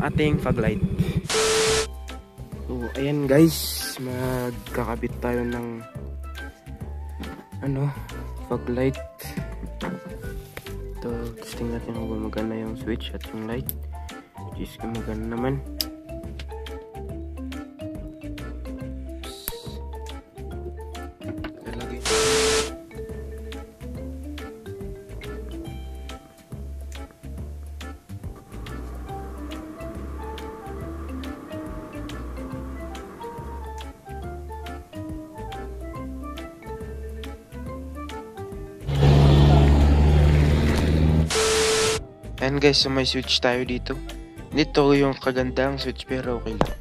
ating fog light. So ayan guys, magkakabit tayo ng fog light. Ito, testing natin kung gumagana yung switch at yung light, which is gumagana naman. And guys, so may switch tayo dito. Dito yung kagandang switch pero okay lang.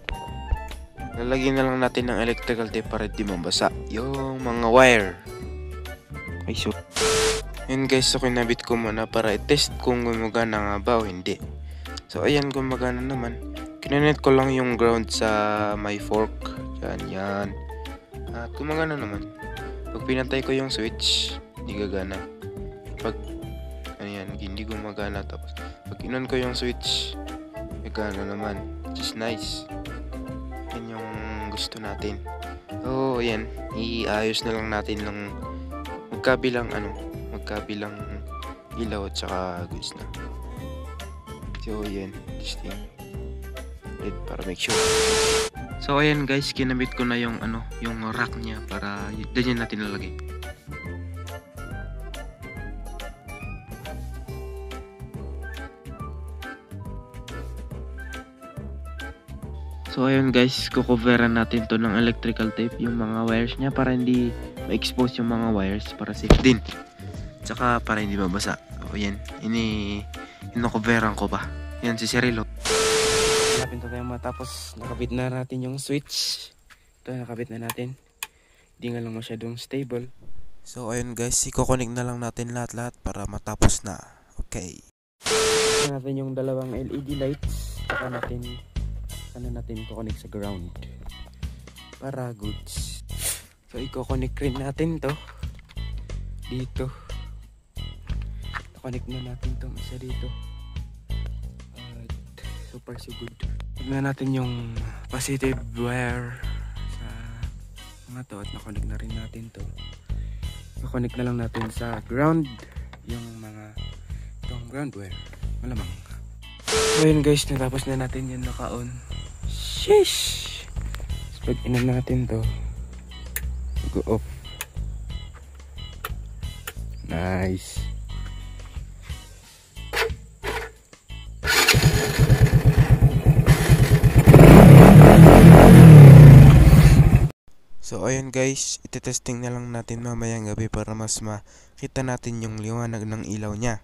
Lalagyan na lang natin ng electrical tape para di mabasa yung mga wire. Okay, so and guys, so kinabit ko muna para i-test kung gumagana nga ba o hindi. So ayan, gumagana naman. Kinonet ko lang yung ground sa my fork. Yan. At gumagana naman. Pag pinantay ko yung switch, hindi gagana. Pag hindi gumagana, tapos pag inon ko yung switch, gagana naman, which is nice. Yan yung gusto natin. So ayan, iayos na lang natin ng magkabilang ilaw at saka goods na. So ayan, testing it para make sure. So ayan guys, kinabit ko na yung yung rack niya para dyan natin lalagay. So ayun guys, kukoveran natin to ng electrical tape yung mga wires niya para hindi ma-expose yung mga wires, para safe din. Tsaka para hindi mabasa. So ayan, inocoveran ko pa. Yan si Cirilo. Hanapin to tayo matapos nakabit na natin yung switch. Ito, nakabit na natin. Hindi nga lang masyadong stable. So ayun guys, i-connect na lang natin lahat-lahat para matapos na. Okay. Natin yung dalawang LED lights. Saka natin i-connect sa ground para goods. So i-connect rin natin to dito. I-connect na natin to isa dito. Super so good. Tignan natin yung positive wire sa mga to at na-connect na rin natin to. I-connect na lang natin sa ground yung itong ground wire. Malamang. So yun guys, natapos na natin yung naka-on. Sheesh! So, pag inan natin to, go off. Nice. So ayun guys, iti-testing na lang natin mamayang gabi para mas makita natin yung liwanag ng ilaw niya.